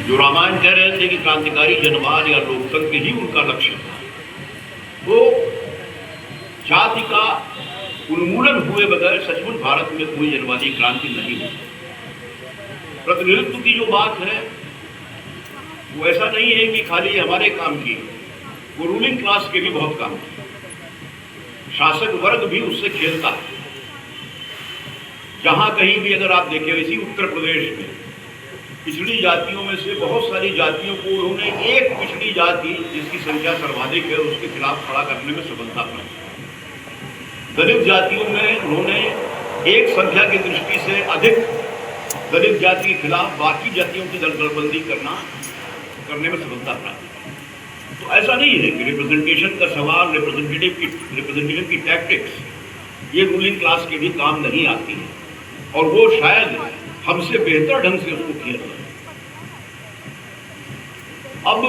जो रामायण कह रहे थे कि क्रांतिकारी जनवाद या लोकतंत्र ही उनका लक्ष्य था, वो जाति का उन्मूलन हुए बगैर सचमुच भारत में कोई जनवादी क्रांति नहीं हुई। प्रतिनिधित्व की जो बात है वो ऐसा नहीं है कि खाली हमारे काम की, वो रूलिंग क्लास के भी बहुत काम है। शासक वर्ग भी उससे खेलता है। जहां कहीं भी अगर आप देखें, इसी उत्तर प्रदेश में पिछड़ी जातियों में से बहुत सारी जातियों को उन्होंने एक पिछड़ी जाति जिसकी संख्या सर्वाधिक है उसके खिलाफ खड़ा करने में सफलता पाई। दलित जातियों में उन्होंने एक संख्या की दृष्टि से अधिक दलित जाति के खिलाफ बाकी जातियों की दलबंदी करने में सफलता प्राप्त। तो ऐसा नहीं है कि रिप्रेजेंटेशन का सवाल, रिप्रेजेंटेशन की टैक्टिक्स ये रूलिंग क्लास के भी काम नहीं आती है, और वो शायद हमसे बेहतर ढंग से उसको खेल रहे हैं। अब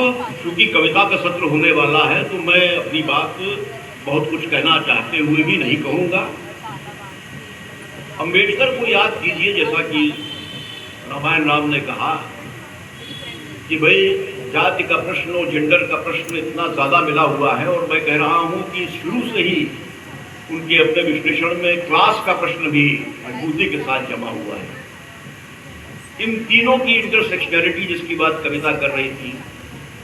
चूंकि कविता का सत्र होने वाला है तो मैं अपनी बात बहुत कुछ कहना चाहते हुए भी नहीं कहूँगा। अम्बेडकर को याद कीजिए, जैसा कि रामायण राम ने कहा कि भाई जाति का प्रश्न और जेंडर का प्रश्न इतना ज़्यादा मिला हुआ है, और मैं कह रहा हूँ कि शुरू से ही उनके अपने विश्लेषण में क्लास का प्रश्न भी मजबूती के साथ जमा हुआ है। इन तीनों की इंटरसेक्शनैलिटी जिसकी बात कविता कर रही थी,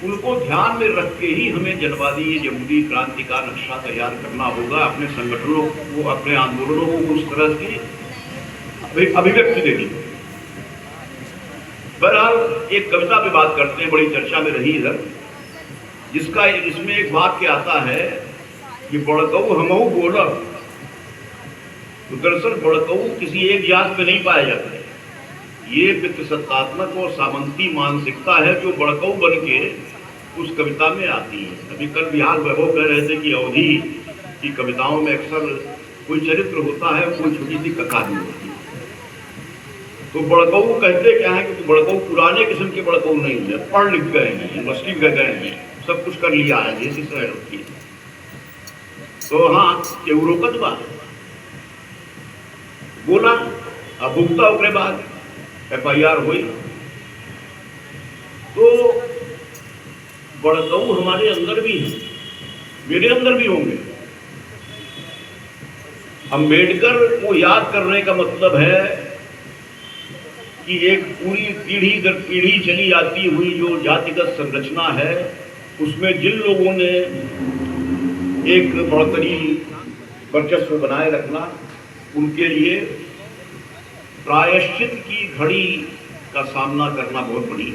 उनको ध्यान में रख के ही हमें जनवादी जमहूरी क्रांति का नक्शा तैयार करना होगा। अपने संगठनों को, अपने आंदोलनों को उस तरह की अभिव्यक्ति देनी। बहरहाल एक कविता पे बात करते हैं, बड़ी चर्चा में रही इधर, जिसमें एक वाक्य आता है कि बड़कऊ हमऊ बोला। तो दरअसल बड़कऊ किसी एक जात में नहीं पाया जाता है। ये पितृसत्तात्मक और सामंती मानसिकता है जो बड़कऊ बन के उस कविता में आती है। अभी कल बिहार वैभव कह रहे थे कि अवधि की कविताओं में अक्सर कोई चरित्र होता है, कोई छोटी सी कथा भी होती है। तो बड़कऊ कहते क्या है, क्योंकि बड़कऊ पुराने किस्म के बड़कऊ नहीं है, पढ़ लिख गए हैं, यूनिवर्सिटी में गए हैं, सब कुछ कर लिया है, जैसी शहर होती है। तो हाँ, ये रोकत बात बोला, अब भुगता उसके बाद FIR हुई। तो बड़कऊ हमारे अंदर भी है, मेरे अंदर भी होंगे। अम्बेडकर को याद करने का मतलब है कि एक पूरी पीढ़ी दर पीढ़ी चली आती हुई जो जातिगत संरचना है, उसमें जिन लोगों ने एक बढ़तरी वर्चस्व बनाए रखना, उनके लिए प्रायश्चित की घड़ी का सामना करना बहुत बड़ी